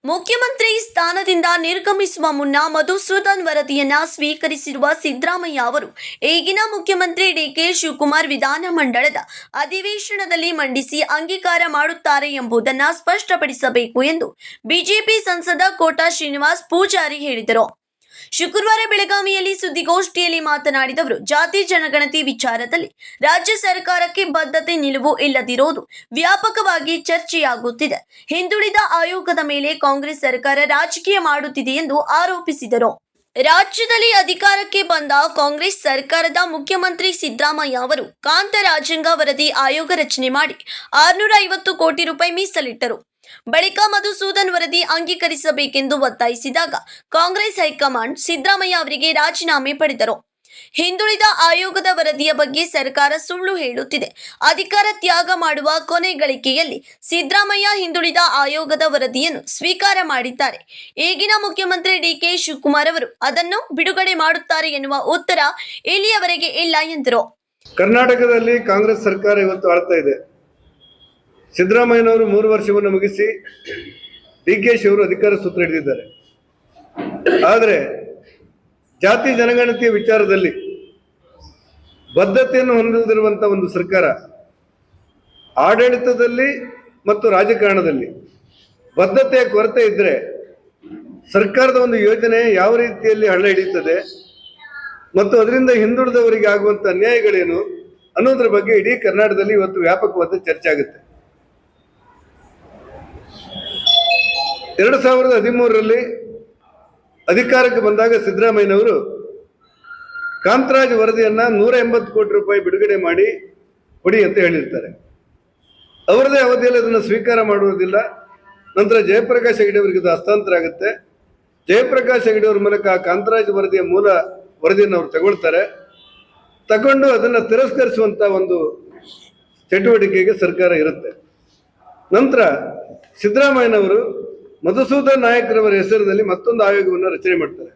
ಮುಖ್ಯಮಂತ್ರಿ ಸ್ಥಾನದಿಂದ ನಿರ್ಗಮಿಸುವ ಮುನ್ನ ಮಧುಸೂದನ್ ವರದಿಯನ್ನ ಸ್ವೀಕರಿಸಿರುವ ಸಿದ್ದರಾಮಯ್ಯ ಅವರು ಈಗಿನ ಮುಖ್ಯಮಂತ್ರಿ ಡಿಕೆ ಶಿವಕುಮಾರ್ ವಿಧಾನಮಂಡಲದ ಅಧಿವೇಶನದಲ್ಲಿ ಮಂಡಿಸಿ ಅಂಗೀಕಾರ ಮಾಡುತ್ತಾರೆ ಎಂಬುದನ್ನು ಸ್ಪಷ್ಟಪಡಿಸಬೇಕು ಎಂದು ಬಿಜೆಪಿ ಸಂಸದ ಕೋಟಾ ಶ್ರೀನಿವಾಸ್ ಪೂಜಾರಿ ಹೇಳಿದರು. ಶುಕ್ರವಾರ ಬೆಳಗಾವಿಯಲ್ಲಿ ಸುದ್ದಿಗೋಷ್ಠಿಯಲ್ಲಿ ಮಾತನಾಡಿದ ಅವರು, ಜಾತಿ ಜನಗಣತಿ ವಿಚಾರದಲ್ಲಿ ರಾಜ್ಯ ಸರ್ಕಾರಕ್ಕೆ ಬದ್ಧತೆ ನಿಲುವು ಇಲ್ಲದಿರುವುದು ವ್ಯಾಪಕವಾಗಿ ಚರ್ಚೆಯಾಗುತ್ತಿದೆ. ಹಿಂದುಳಿದ ಆಯೋಗದ ಮೇಲೆ ಕಾಂಗ್ರೆಸ್ ಸರ್ಕಾರ ರಾಜಕೀಯ ಮಾಡುತ್ತಿದೆ ಎಂದು ಆರೋಪಿಸಿದರು. ರಾಜ್ಯದಲ್ಲಿ ಅಧಿಕಾರಕ್ಕೆ ಬಂದ ಕಾಂಗ್ರೆಸ್ ಸರ್ಕಾರದ ಮುಖ್ಯಮಂತ್ರಿ ಸಿದ್ದರಾಮಯ್ಯ ಅವರು ಕಾಂತ ರಾಜ್ಯಾಂಗ ವರದಿ ಆಯೋಗ ರಚನೆ ಮಾಡಿ 650 ಕೋಟಿ ರೂಪಾಯಿ ಮೀಸಲಿಟ್ಟರು. ಬಳಿಕ ಮಧುಸೂದನ್ ವರದಿ ಅಂಗೀಕರಿಸಬೇಕೆಂದು ಒತ್ತಾಯಿಸಿದಾಗ ಕಾಂಗ್ರೆಸ್ ಹೈಕಮಾಂಡ್ ಸಿದ್ದರಾಮಯ್ಯ ಅವರಿಗೆ ರಾಜೀನಾಮೆ ಪಡೆದರು. ಹಿಂದುಳಿದ ಆಯೋಗದ ವರದಿಯ ಬಗ್ಗೆ ಸರ್ಕಾರ ಸುಳ್ಳು ಹೇಳುತ್ತಿದೆ. ಅಧಿಕಾರ ತ್ಯಾಗ ಮಾಡುವ ಕೊನೆ ಗಳಿಗೆಯಲ್ಲಿ ಸಿದ್ದರಾಮಯ್ಯ ಹಿಂದುಳಿದ ಆಯೋಗದ ವರದಿಯನ್ನು ಸ್ವೀಕಾರ ಮಾಡಿದ್ದಾರೆ. ಈಗಿನ ಮುಖ್ಯಮಂತ್ರಿ ಡಿಕೆ ಶಿವಕುಮಾರ್ ಅವರು ಅದನ್ನು ಬಿಡುಗಡೆ ಮಾಡುತ್ತಾರೆ ಎನ್ನುವ ಉತ್ತರ ಇಲ್ಲಿಯವರೆಗೆ ಇಲ್ಲ ಎಂದರು. ಕರ್ನಾಟಕದಲ್ಲಿ ಕಾಂಗ್ರೆಸ್ ಸರ್ಕಾರ ಇವತ್ತು ಆಳ್ತಾ ಇದೆ. ಸಿದ್ದರಾಮಯ್ಯನವರು 3 ವರ್ಷವನ್ನು ಮುಗಿಸಿ ಡಿಕೆಶಿ ಅವರು ಅಧಿಕಾರ ಸೂತ್ರ ಹಿಡಿದಿದ್ದಾರೆ. ಆದರೆ ಜಾತಿ ಜನಗಣತಿಯ ವಿಚಾರದಲ್ಲಿ ಬದ್ಧತೆಯನ್ನು ಹೊಂದಿರುವಂತಹ ಒಂದು ಸರ್ಕಾರ ಆಡಳಿತದಲ್ಲಿ ಮತ್ತು ರಾಜಕಾರಣದಲ್ಲಿ ಬದ್ಧತೆಯ ಕೊರತೆ ಇದ್ದರೆ ಸರ್ಕಾರದ ಒಂದು ಯೋಜನೆ ಯಾವ ರೀತಿಯಲ್ಲಿ ಹಳ್ಳ ಹಿಡಿಯುತ್ತದೆ ಮತ್ತು ಅದರಿಂದ ಹಿಂದುಳಿದವರಿಗೆ ಆಗುವಂಥ ಅನ್ಯಾಯಗಳೇನು ಅನ್ನೋದ್ರ ಬಗ್ಗೆ ಇಡೀ ಕರ್ನಾಟಕದಲ್ಲಿ ಇವತ್ತು ವ್ಯಾಪಕವಾದ ಚರ್ಚೆ ಆಗುತ್ತೆ. 2013ರಲ್ಲಿ ಅಧಿಕಾರಕ್ಕೆ ಬಂದಾಗ ಸಿದ್ದರಾಮಯ್ಯನವರು ಕಾಂತರಾಜ್ ವರದಿಯನ್ನ 180 ಕೋಟಿ ರೂಪಾಯಿ ಬಿಡುಗಡೆ ಮಾಡಿ ಕೊಡಿ ಅಂತ ಹೇಳಿರ್ತಾರೆ. ಅವರದೇ ಅವಧಿಯಲ್ಲಿ ಅದನ್ನು ಸ್ವೀಕಾರ ಮಾಡುವುದಿಲ್ಲ. ನಂತರ ಜಯಪ್ರಕಾಶ್ ಹೆಗಡೆ ಅವರಿಗೆ ಅದು ಹಸ್ತಾಂತರ ಆಗುತ್ತೆ. ಜಯಪ್ರಕಾಶ್ ಹೆಗಡೆ ಅವರ ಮೂಲಕ ಕಾಂತರಾಜ್ ವರದಿಯ ಮೂಲ ವರದಿಯನ್ನು ಅವರು ತಗೊಂಡು ಅದನ್ನು ತಿರಸ್ಕರಿಸುವಂತ ಒಂದು ಚಟುವಟಿಕೆಗೆ ಸರ್ಕಾರ ಇರುತ್ತೆ. ನಂತರ ಸಿದ್ದರಾಮಯ್ಯನವರು ಮಧುಸೂದನ್ ನಾಯಕರವರ ಹೆಸರಿನಲ್ಲಿ ಮತ್ತೊಂದು ಆಯೋಗವನ್ನು ರಚನೆ ಮಾಡ್ತಾರೆ.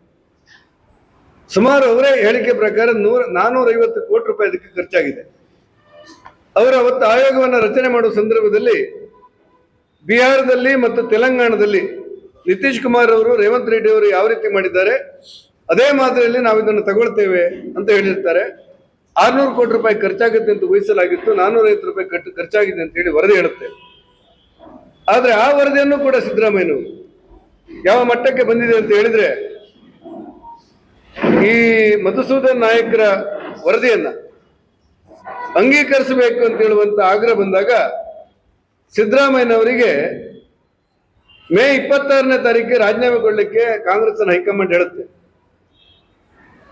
ಸುಮಾರು ಅವರೇ ಹೇಳಿಕೆ ಪ್ರಕಾರ 450 ಕೋಟಿ ರೂಪಾಯಿ ಅದಕ್ಕೆ ಖರ್ಚಾಗಿದೆ. ಅವರು ಅವತ್ತು ಆಯೋಗವನ್ನು ರಚನೆ ಮಾಡುವ ಸಂದರ್ಭದಲ್ಲಿ ಬಿಹಾರದಲ್ಲಿ ಮತ್ತು ತೆಲಂಗಾಣದಲ್ಲಿ ನಿತೀಶ್ ಕುಮಾರ್ ಅವರು ರೇವಂತ್ ರೆಡ್ಡಿ ಅವರು ಯಾವ ರೀತಿ ಮಾಡಿದ್ದಾರೆ ಅದೇ ಮಾದರಿಯಲ್ಲಿ ನಾವು ಇದನ್ನು ತಗೊಳ್ತೇವೆ ಅಂತ ಹೇಳಿರ್ತಾರೆ. 600 ಕೋಟಿ ರೂಪಾಯಿ ಖರ್ಚಾಗುತ್ತೆ ಅಂತ ಊಹಿಸಲಾಗಿತ್ತು. 450 ರೂಪಾಯಿ ಖರ್ಚಾಗಿದೆ ಅಂತ ಹೇಳಿ ವರದಿ ಹೇಳುತ್ತೆ. ಆದ್ರೆ ಆ ವರದಿಯನ್ನು ಕೂಡ ಸಿದ್ದರಾಮಯ್ಯನವರು ಯಾವ ಮಟ್ಟಕ್ಕೆ ಬಂದಿದೆ ಅಂತ ಹೇಳಿದ್ರೆ, ಈ ಮಧುಸೂದನ್ ನಾಯಕರ ವರದಿಯನ್ನ ಅಂಗೀಕರಿಸಬೇಕು ಅಂತ ಹೇಳುವಂತ ಆಗ್ರಹ ಬಂದಾಗ ಸಿದ್ದರಾಮಯ್ಯನವರಿಗೆ ಮೇ 26ನೇ ತಾರೀಕಿಗೆ ರಾಜೀನಾಮೆ ಕೊಡಲಿಕ್ಕೆ ಕಾಂಗ್ರೆಸ್ ಹೈಕಮಾಂಡ್ ಹೇಳುತ್ತೆ.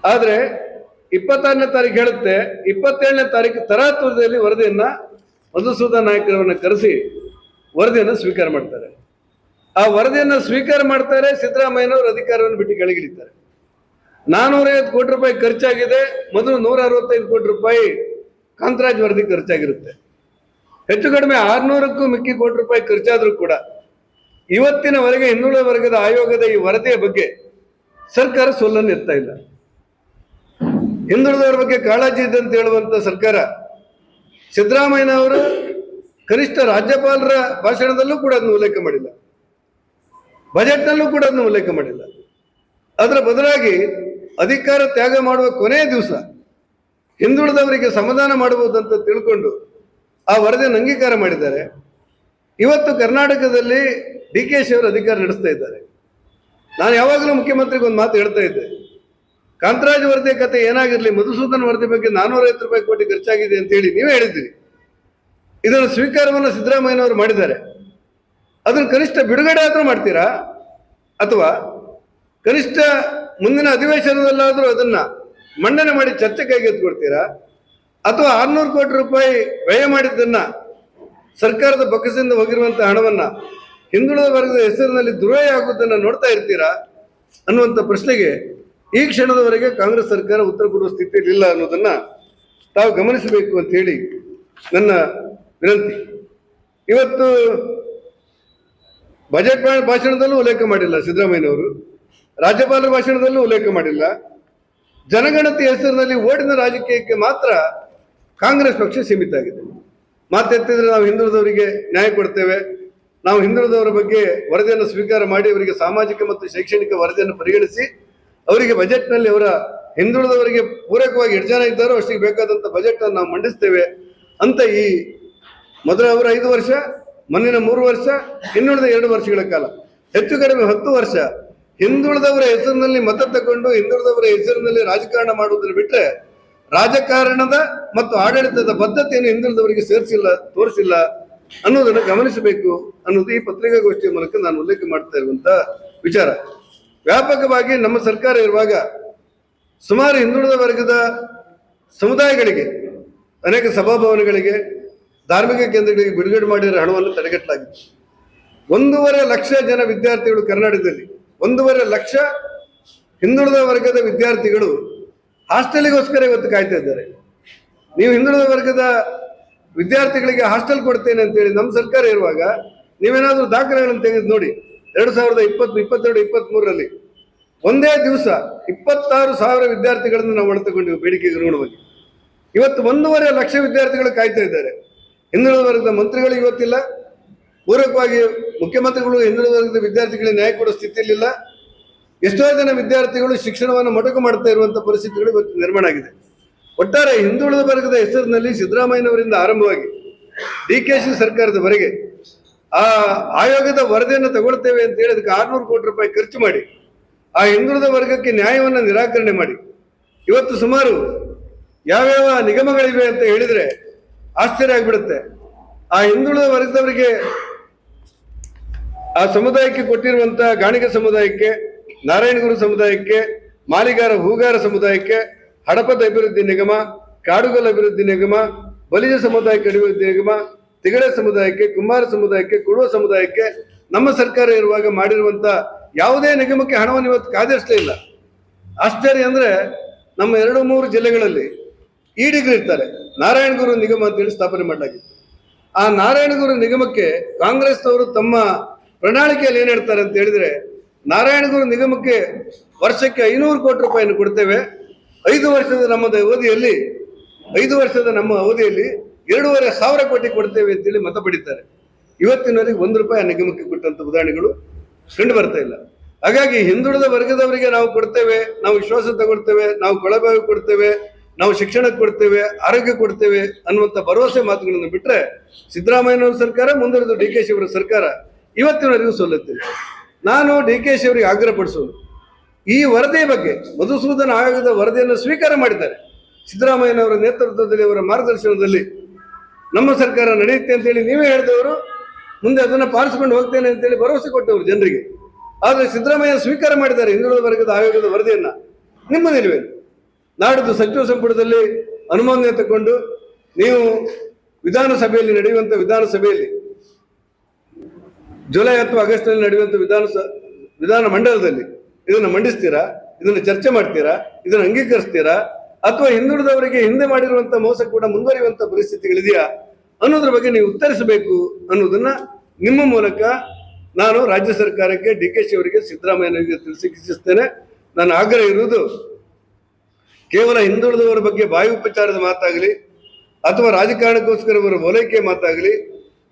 ಆದ್ರೆ 26ನೇ ತಾರೀಕು ಹೇಳುತ್ತೆ, 27ನೇ ತಾರೀಕು ತರಾತುರದಲ್ಲಿ ವರದಿಯನ್ನ ಮಧುಸೂದನ್ ನಾಯಕರವನ್ನ ಕರೆಸಿ ವರದಿಯನ್ನು ಸ್ವೀಕಾರ ಮಾಡ್ತಾರೆ. ಆ ವರದಿಯನ್ನು ಸ್ವೀಕಾರ ಮಾಡ್ತಾರೆ. ಸಿದ್ದರಾಮಯ್ಯನವರು ಅಧಿಕಾರವನ್ನು ಬಿಟ್ಟು ಕೆಳಗಿಳಿತಾರೆ. 450 ಕೋಟಿ ರೂಪಾಯಿ ಖರ್ಚಾಗಿದೆ. ಮೊದಲು 165 ಕೋಟಿ ರೂಪಾಯಿ ಕಾಂತರಾಜ್ ವರದಿ ಖರ್ಚಾಗಿರುತ್ತೆ. ಹೆಚ್ಚು ಕಡಿಮೆ 600ಕ್ಕೂ ಮಿಕ್ಕಿ ಕೋಟಿ ರೂಪಾಯಿ ಖರ್ಚಾದ್ರೂ ಕೂಡ ಇವತ್ತಿನವರೆಗೆ ಹಿಂದುಳಿದ ವರ್ಗದ ಆಯೋಗದ ಈ ವರದಿಯ ಬಗ್ಗೆ ಸರ್ಕಾರ ಸೋಲನ್ನು ಎತ್ತಾ ಇಲ್ಲ. ಹಿಂದುಳಿದವರ ಬಗ್ಗೆ ಕಾಳಜಿ ಇದೆ ಅಂತ ಹೇಳುವಂತ ಸರ್ಕಾರ ಸಿದ್ದರಾಮಯ್ಯನವರು ಕನಿಷ್ಠ ರಾಜ್ಯಪಾಲರ ಭಾಷಣದಲ್ಲೂ ಕೂಡ ಅದನ್ನು ಉಲ್ಲೇಖ ಮಾಡಿಲ್ಲ, ಬಜೆಟ್ನಲ್ಲೂ ಕೂಡ ಅದನ್ನು ಉಲ್ಲೇಖ ಮಾಡಿಲ್ಲ. ಅದರ ಬದಲಾಗಿ ಅಧಿಕಾರ ತ್ಯಾಗ ಮಾಡುವ ಕೊನೆಯ ದಿವಸ ಹಿಂದುಳಿದವರಿಗೆ ಸಮಾಧಾನ ಮಾಡಬಹುದು ಅಂತ ತಿಳ್ಕೊಂಡು ಆ ವರದಿಯನ್ನು ಅಂಗೀಕಾರ ಮಾಡಿದ್ದಾರೆ. ಇವತ್ತು ಕರ್ನಾಟಕದಲ್ಲಿ ಡಿಕೆಶಿ ಅವರು ಅಧಿಕಾರ ನಡೆಸ್ತಾ ಇದ್ದಾರೆ. ನಾನು ಯಾವಾಗಲೂ ಮುಖ್ಯಮಂತ್ರಿಗೆ ಒಂದು ಮಾತು ಹೇಳ್ತಾ ಇದ್ದೆ, ಕಾಂತರಾಜ್ ವರದಿ ಕತೆ ಏನಾಗಿರಲಿ, ಮಧುಸೂದನ್ ವರದಿ ಬಗ್ಗೆ 450 ರೂಪಾಯಿ ಕೋಟಿ ಖರ್ಚಾಗಿದೆ ಅಂತ ಹೇಳಿ ನೀವೇ ಹೇಳಿದ್ದೀರಿ. ಇದನ್ನು ಸ್ವೀಕಾರವನ್ನು ಸಿದ್ದರಾಮಯ್ಯನವರು ಮಾಡಿದ್ದಾರೆ. ಅದನ್ನು ಕನಿಷ್ಠ ಬಿಡುಗಡೆ ಆದರೂ ಮಾಡ್ತೀರಾ, ಅಥವಾ ಕನಿಷ್ಠ ಮುಂದಿನ ಅಧಿವೇಶನದಲ್ಲಾದರೂ ಅದನ್ನ ಮಂಡನೆ ಮಾಡಿ ಚರ್ಚೆ ಕೈಗೆತ್ತಿಕೊಡ್ತೀರಾ, ಅಥವಾ 600 ಕೋಟಿ ರೂಪಾಯಿ ವ್ಯಯ ಮಾಡಿದ್ದನ್ನ ಸರ್ಕಾರದ ಬೊಕ್ಕಸದಿಂದ ಹೋಗಿರುವಂತಹ ಹಣವನ್ನ ಹಿಂದುಳಿದ ವರ್ಗದ ಹೆಸರಿನಲ್ಲಿ ದುರ್ವ್ಯಯ ಆಗುವುದನ್ನು ನೋಡ್ತಾ ಇರ್ತೀರಾ ಅನ್ನುವಂಥ ಪ್ರಶ್ನೆಗೆ ಈ ಕ್ಷಣದವರೆಗೆ ಕಾಂಗ್ರೆಸ್ ಸರ್ಕಾರ ಉತ್ತರ ಕೊಡುವ ಸ್ಥಿತಿಯಲ್ಲಿ ಇಲ್ಲ ಅನ್ನೋದನ್ನ ತಾವು ಗಮನಿಸಬೇಕು ಅಂತ ಹೇಳಿ ನನ್ನ ವಿನಂತಿ. ಇವತ್ತು ಬಜೆಟ್ ಭಾಷಣದಲ್ಲೂ ಉಲ್ಲೇಖ ಮಾಡಿಲ್ಲ ಸಿದ್ದರಾಮಯ್ಯನವರು, ರಾಜ್ಯಪಾಲರ ಭಾಷಣದಲ್ಲೂ ಉಲ್ಲೇಖ ಮಾಡಿಲ್ಲ. ಜನಗಣತಿ ಹೆಸರಿನಲ್ಲಿ ಓಟಿನ ರಾಜಕೀಯಕ್ಕೆ ಮಾತ್ರ ಕಾಂಗ್ರೆಸ್ ಪಕ್ಷ ಸೀಮಿತ ಆಗಿದೆ. ಮಾತೆತ್ತಿದ್ರೆ ನಾವು ಹಿಂದುಳಿದವರಿಗೆ ನ್ಯಾಯ ಕೊಡ್ತೇವೆ, ನಾವು ಹಿಂದುಳಿದವರ ಬಗ್ಗೆ ವರದಿಯನ್ನು ಸ್ವೀಕಾರ ಮಾಡಿ ಅವರಿಗೆ ಸಾಮಾಜಿಕ ಮತ್ತು ಶೈಕ್ಷಣಿಕ ವರದಿಯನ್ನು ಪರಿಗಣಿಸಿ ಅವರಿಗೆ ಬಜೆಟ್ನಲ್ಲಿ ಅವರ ಹಿಂದುಳಿದವರಿಗೆ ಪೂರಕವಾಗಿ ಎಷ್ಟು ಜನ ಇದ್ದಾರೋ ಅಷ್ಟಿಗೆ ಬೇಕಾದಂಥ ಬಜೆಟ್ ಅನ್ನು ನಾವು ಮಂಡಿಸ್ತೇವೆ ಅಂತ ಈ ಮೊದಲ ಅವರ 5 ವರ್ಷ, ಮುಂದಿನ 3 ವರ್ಷ, ಇನ್ನುಳಿದ 2 ವರ್ಷಗಳ ಕಾಲ, ಹೆಚ್ಚು ಕಡಿಮೆ 10 ವರ್ಷ ಹಿಂದುಳಿದವರ ಹೆಸರಿನಲ್ಲಿ ಮತ ತಗೊಂಡು ಹಿಂದುಳಿದವರ ಹೆಸರಿನಲ್ಲಿ ರಾಜಕಾರಣ ಮಾಡುವುದನ್ನು ಬಿಟ್ಟರೆ ರಾಜಕಾರಣದ ಮತ್ತು ಆಡಳಿತದ ಬದ್ಧತೆಯನ್ನು ಹಿಂದುಳಿದವರಿಗೆ ತೋರಿಸಿಲ್ಲ ಅನ್ನೋದನ್ನು ಗಮನಿಸಬೇಕು ಅನ್ನೋದು ಈ ಪತ್ರಿಕಾಗೋಷ್ಠಿಯ ಮೂಲಕ ನಾನು ಉಲ್ಲೇಖ ಮಾಡ್ತಾ ಇರುವಂತಹ ವಿಚಾರ. ವ್ಯಾಪಕವಾಗಿ ನಮ್ಮ ಸರ್ಕಾರ ಇರುವಾಗ ಸುಮಾರು ಹಿಂದುಳಿದ ವರ್ಗದ ಸಮುದಾಯಗಳಿಗೆ ಅನೇಕ ಸಭಾಭವನಗಳಿಗೆ ಧಾರ್ಮಿಕ ಕೇಂದ್ರಗಳಿಗೆ ಬಿಡುಗಡೆ ಮಾಡಿರೋ ಹಣವನ್ನು ತಡೆಗಟ್ಟಲಾಗಿದೆ. 1.5 ಲಕ್ಷ ಜನ ವಿದ್ಯಾರ್ಥಿಗಳು ಕರ್ನಾಟಕದಲ್ಲಿ 1.5 ಲಕ್ಷ ಹಿಂದುಳಿದ ವರ್ಗದ ವಿದ್ಯಾರ್ಥಿಗಳು ಹಾಸ್ಟೆಲಿಗೋಸ್ಕರ ಇವತ್ತು ಕಾಯ್ತಾ ಇದ್ದಾರೆ. ನೀವು ಹಿಂದುಳಿದ ವರ್ಗದ ವಿದ್ಯಾರ್ಥಿಗಳಿಗೆ ಹಾಸ್ಟೆಲ್ ಕೊಡ್ತೇನೆ ಅಂತೇಳಿ ನಮ್ಮ ಸರ್ಕಾರ ಇರುವಾಗ ನೀವೇನಾದ್ರೂ ದಾಖಲೆಗಳನ್ನು ತೆಗೆದು ನೋಡಿ. 2022-23ರಲ್ಲಿ ಒಂದೇ ದಿವಸ 26,000 ವಿದ್ಯಾರ್ಥಿಗಳನ್ನು ನಾವು ಒಳತುಕೊಂಡಿವಿ ಬೇಡಿಕೆಗೆ ಅನುಗುಣವಾಗಿ. ಇವತ್ತು 1.5 ಲಕ್ಷ ವಿದ್ಯಾರ್ಥಿಗಳು ಕಾಯ್ತಾ ಇದ್ದಾರೆ. ಹಿಂದುಳಿದ ವರ್ಗದ ಮಂತ್ರಿಗಳು ಇವತ್ತಿಲ್ಲ, ಪೂರಕವಾಗಿ ಮುಖ್ಯಮಂತ್ರಿಗಳು ಹಿಂದುಳಿದ ವರ್ಗದ ವಿದ್ಯಾರ್ಥಿಗಳಿಗೆ ನ್ಯಾಯ ಕೊಡೋ ಸ್ಥಿತಿಯಲ್ಲಿಲ್ಲ. ಎಷ್ಟೋ ಜನ ವಿದ್ಯಾರ್ಥಿಗಳು ಶಿಕ್ಷಣವನ್ನು ಮೊಟಕು ಮಾಡ್ತಾ ಇರುವಂತಹ ಪರಿಸ್ಥಿತಿಗಳು ಇವತ್ತು ನಿರ್ಮಾಣ ಆಗಿದೆ. ಒಟ್ಟಾರೆ ಹಿಂದುಳಿದ ವರ್ಗದ ಹೆಸರಿನಲ್ಲಿ ಸಿದ್ದರಾಮಯ್ಯನವರಿಂದ ಆರಂಭವಾಗಿ DKಶಿ ಸರ್ಕಾರದವರೆಗೆ ಆ ಆಯೋಗದ ವರದಿಯನ್ನು ತಗೊಳ್ತೇವೆ ಅಂತ ಹೇಳಿ ಅದಕ್ಕೆ 600 ಕೋಟಿ ರೂಪಾಯಿ ಖರ್ಚು ಮಾಡಿ ಆ ಹಿಂದುಳಿದ ವರ್ಗಕ್ಕೆ ನ್ಯಾಯವನ್ನು ನಿರಾಕರಣೆ ಮಾಡಿ ಇವತ್ತು ಸುಮಾರು ಯಾವ್ಯಾವ ನಿಗಮಗಳಿವೆ ಅಂತ ಹೇಳಿದ್ರೆ ಆಶ್ಚರ್ಯ ಆಗ್ಬಿಡುತ್ತೆ. ಆ ಹಿಂದುಳಿದ ವರ್ಗದವರಿಗೆ ಆ ಸಮುದಾಯಕ್ಕೆ ಕೊಟ್ಟಿರುವಂತಹ ಗಾಣಿಗ ಸಮುದಾಯಕ್ಕೆ, ನಾರಾಯಣಗುರು ಸಮುದಾಯಕ್ಕೆ, ಮಾಲಿಗಾರ ಹೂಗಾರ ಸಮುದಾಯಕ್ಕೆ, ಹಡಪದ ಅಭಿವೃದ್ಧಿ ನಿಗಮ, ಕಾಡುಗೊಲ್ಲ ಅಭಿವೃದ್ಧಿ ನಿಗಮ, ಬಲಿಜ ಸಮುದಾಯಕ್ಕೆ ಅಭಿವೃದ್ಧಿ ನಿಗಮ, ತಿಗಡೆ ಸಮುದಾಯಕ್ಕೆ, ಕುಂಬಾರ ಸಮುದಾಯಕ್ಕೆ, ಕುಡುವ ಸಮುದಾಯಕ್ಕೆ ನಮ್ಮ ಸರ್ಕಾರ ಇರುವಾಗ ಮಾಡಿರುವಂತ ಯಾವುದೇ ನಿಗಮಕ್ಕೆ ಹಣವನ್ನು ಇವತ್ತು ಕಾದಿರಿಸಲೇ ಇಲ್ಲ. ಆಶ್ಚರ್ಯ ಅಂದ್ರೆ ನಮ್ಮ 2-3 ಜಿಲ್ಲೆಗಳಲ್ಲಿ ಈಡಿಗರು ಇರ್ತಾರೆ. ನಾರಾಯಣಗುರು ನಿಗಮ ಅಂತೇಳಿ ಸ್ಥಾಪನೆ ಮಾಡಲಾಗಿತ್ತು. ಆ ನಾರಾಯಣಗುರು ನಿಗಮಕ್ಕೆ ಕಾಂಗ್ರೆಸ್ನವರು ತಮ್ಮ ಪ್ರಣಾಳಿಕೆಯಲ್ಲಿ ಏನ್ ಹೇಳ್ತಾರೆ ಅಂತ ಹೇಳಿದ್ರೆ, ನಾರಾಯಣಗುರು ನಿಗಮಕ್ಕೆ ವರ್ಷಕ್ಕೆ 500 ಕೋಟಿ ರೂಪಾಯಿಯನ್ನು ಕೊಡ್ತೇವೆ, 5 ವರ್ಷದ ನಮ್ಮ ಅವಧಿಯಲ್ಲಿ 2,500 ಕೋಟಿ ಕೊಡ್ತೇವೆ ಅಂತೇಳಿ ಮತ ಪಡಿತಾರೆ. ಇವತ್ತಿನವರೆಗೆ 1 ರೂಪಾಯಿ ಆ ನಿಗಮಕ್ಕೆ ಕೊಟ್ಟಂತ ಉದಾಹರಣೆಗಳು ಕಂಡು ಬರ್ತಾ ಇಲ್ಲ. ಹಾಗಾಗಿ ಹಿಂದುಳಿದ ವರ್ಗದವರಿಗೆ ನಾವು ಕೊಡ್ತೇವೆ, ನಾವು ವಿಶ್ವಾಸ ತಗೊಳ್ತೇವೆ, ನಾವು ಕೊಳಬಾವಿ ಕೊಡ್ತೇವೆ, ನಾವು ಶಿಕ್ಷಣಕ್ಕೆ ಕೊಡ್ತೇವೆ, ಆರೋಗ್ಯ ಕೊಡ್ತೇವೆ ಅನ್ನುವಂಥ ಭರವಸೆ ಮಾತುಗಳನ್ನು ಬಿಟ್ಟರೆ ಸಿದ್ದರಾಮಯ್ಯನವರ ಸರ್ಕಾರ, ಮುಂದುವರೆದ DKಶಿ ಅವರ ಸರ್ಕಾರ ಇವತ್ತಿನವರೆಗೂ ಸೋಲುತ್ತಿಲ್ಲ. ನಾನು DKಶಿ ಅವರಿಗೆ ಆಗ್ರಹ ಪಡಿಸೋದು, ಈ ವರದಿ ಬಗ್ಗೆ ಮಧುಸೂದನ ಆಯೋಗದ ವರದಿಯನ್ನು ಸ್ವೀಕಾರ ಮಾಡಿದ್ದಾರೆ. ಸಿದ್ದರಾಮಯ್ಯನವರ ನೇತೃತ್ವದಲ್ಲಿ, ಅವರ ಮಾರ್ಗದರ್ಶನದಲ್ಲಿ ನಮ್ಮ ಸರ್ಕಾರ ನಡೆಯುತ್ತೆ ಅಂತೇಳಿ ನೀವೇ ಹೇಳಿದವರು, ಮುಂದೆ ಅದನ್ನು ಪಾಲಿಸಿಕೊಂಡು ಹೋಗ್ತೇನೆ ಅಂತೇಳಿ ಭರವಸೆ ಕೊಟ್ಟವರು ಜನರಿಗೆ. ಆದರೆ ಸಿದ್ದರಾಮಯ್ಯ ಸ್ವೀಕಾರ ಮಾಡಿದ್ದಾರೆ ಹಿಂದುಳಿದ ವರ್ಗದ ಆಯೋಗದ ವರದಿಯನ್ನ. ನಿಮ್ಮ ನಿಲುವೇನು? ನಾಡಿದ್ದು ಸಚಿವ ಸಂಪುಟದಲ್ಲಿ ಅನುಮೋದನೆ ತಗೊಂಡು ನೀವು ವಿಧಾನಸಭೆಯಲ್ಲಿ ನಡೆಯುವಂಥ ವಿಧಾನಸಭೆಯಲ್ಲಿ ಜುಲೈ ಅಥವಾ ಆಗಸ್ಟ್ನಲ್ಲಿ ನಡೆಯುವಂಥ ವಿಧಾನ ಮಂಡಲದಲ್ಲಿ ಇದನ್ನು ಮಂಡಿಸ್ತೀರಾ? ಇದನ್ನು ಚರ್ಚೆ ಮಾಡ್ತೀರಾ? ಇದನ್ನು ಅಂಗೀಕರಿಸ್ತೀರಾ? ಅಥವಾ ಹಿಂದುಳಿದವರಿಗೆ ಹಿಂದೆ ಮಾಡಿರುವಂಥ ಮೋಸ ಕೂಡ ಮುಂದುವರಿಯುವಂಥ ಪರಿಸ್ಥಿತಿಗಳಿದೆಯಾ ಅನ್ನೋದ್ರ ಬಗ್ಗೆ ನೀವು ಉತ್ತರಿಸಬೇಕು ಅನ್ನೋದನ್ನ ನಿಮ್ಮ ಮೂಲಕ ನಾನು ರಾಜ್ಯ ಸರ್ಕಾರಕ್ಕೆ, DKಶಿ ಅವರಿಗೆ, ಸಿದ್ದರಾಮಯ್ಯನವರಿಗೆ ತಿಳಿಸಿಸ್ತೇನೆ. ನನ್ನ ಆಗ್ರಹ ಇರುವುದು, ಕೇವಲ ಹಿಂದುಳಿದವರ ಬಗ್ಗೆ ಬಾಯಿ ಉಪಚಾರದ ಮಾತಾಗಲಿ ಅಥವಾ ರಾಜಕಾರಣಕ್ಕೋಸ್ಕರ ಅವರ ಓಲೈಕೆ ಮಾತಾಗಲಿ,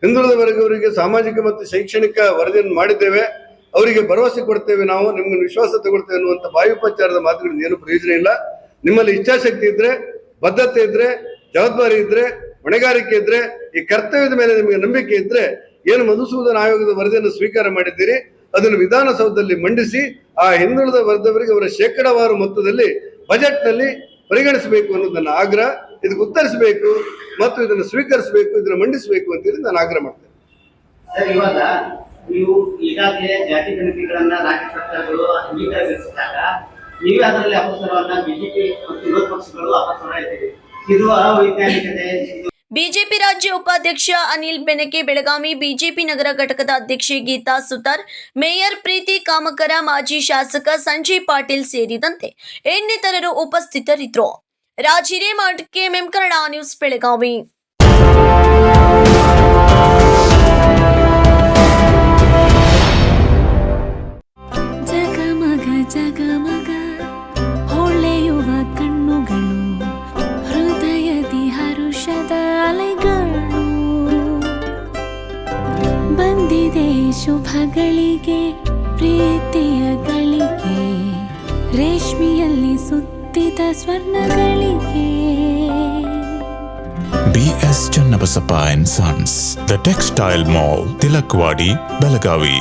ಹಿಂದುಳಿದ ವರ್ಗವರಿಗೆ ಸಾಮಾಜಿಕ ಮತ್ತು ಶೈಕ್ಷಣಿಕ ವರದಿಯನ್ನು ಮಾಡಿದ್ದೇವೆ, ಅವರಿಗೆ ಭರವಸೆ ಕೊಡ್ತೇವೆ, ನಾವು ನಿಮ್ಗೆ ವಿಶ್ವಾಸ ತಗೊಳ್ತೇವೆ ಅನ್ನುವಂಥ ಬಾಯಿ ಉಪಚಾರದ ಮಾತುಗಳಿಂದ ಏನು ಪ್ರಯೋಜನ ಇಲ್ಲ. ನಿಮ್ಮಲ್ಲಿ ಇಚ್ಛಾಶಕ್ತಿ ಇದ್ರೆ, ಬದ್ಧತೆ ಇದ್ರೆ, ಜವಾಬ್ದಾರಿ ಇದ್ರೆ, ಹೊಣೆಗಾರಿಕೆ ಇದ್ರೆ, ಈ ಕರ್ತವ್ಯದ ಮೇಲೆ ನಿಮಗೆ ನಂಬಿಕೆ ಇದ್ರೆ, ಏನು ಮಧುಸೂದನ ಆಯೋಗದ ವರದಿಯನ್ನು ಸ್ವೀಕಾರ ಮಾಡಿದ್ದೀರಿ ಅದನ್ನು ವಿಧಾನಸೌಧದಲ್ಲಿ ಮಂಡಿಸಿ ಆ ಹಿಂದುಳಿದ ವರ್ಗದವರಿಗೆ ಅವರ ಶೇಕಡಾವಾರು ಮೊತ್ತದಲ್ಲಿ ಬಜೆಟ್ನಲ್ಲಿ ಪರಿಗಣಿಸಬೇಕು ಅನ್ನೋದು ನನ್ನ ಆಗ್ರಹ. ಇದಕ್ಕೆ ಉತ್ತರಿಸಬೇಕು ಮತ್ತು ಇದನ್ನು ಸ್ವೀಕರಿಸಬೇಕು, ಇದನ್ನು ಮಂಡಿಸಬೇಕು ಅಂತೇಳಿ ನಾನು ಆಗ್ರಹ ಮಾಡ್ತೇನೆ. ಸರ್, ಇವಾಗ ನೀವು ಈಗಾಗಲೇ ಜಾತಿ ಗಣತಿಗಳನ್ನ ರಾಜ್ಯ ಸರ್ಕಾರಗಳು ಅಂಗೀಕರಿಸಿದಾಗ ನೀವೇ ಅದರಲ್ಲಿ ಅಪಸ್ವರವನ್ನ ಬಿಜೆಪಿ ಮತ್ತು ವಿರೋಧ ಪಕ್ಷಗಳು ಅಪಸ್ವರ ಇದ್ದೀರಿ. ಇದು ಅವೈಜ್ಞಾನಿಕತೆ. ಬಿಜೆಪಿ ರಾಜ್ಯ ಉಪಾಧ್ಯಕ್ಷ ಅನಿಲ್ ಬೆನಕೆ, ಬೆಳಗಾವಿ ಬಿಜೆಪಿ ನಗರ ಘಟಕದ ಅಧ್ಯಕ್ಷೆ ಗೀತಾ ಸುತಾರ್, ಮೇಯರ್ ಪ್ರೀತಿ ಕಾಮಕರ, ಮಾಜಿ ಶಾಸಕ ಸಂಜಯ್ ಪಾಟೀಲ್ ಸೇರಿದಂತೆ ಇನ್ನಿತರರು ಉಪಸ್ಥಿತರಿದ್ದರು. Raj Hiremath, KMM Kannada news, Belagavi. ಜಗಮಗ ಜಗಮಗ ಹೊಳೆಯುವ ಕಣ್ಣುಗಳು, ಹೃದಯದಿ ಹರುಷದ ಅಲೆಗಳು, ಬಂದಿದೆ ರೇಷ್ಮೆಯಲ್ಲಿ ಸುತ್ತಿದ ಸ್ವರ್ಣಗಳಿಗೆ BS Channabasappa and Sons, The Textile Mall, Tilakvadi, Belagavi.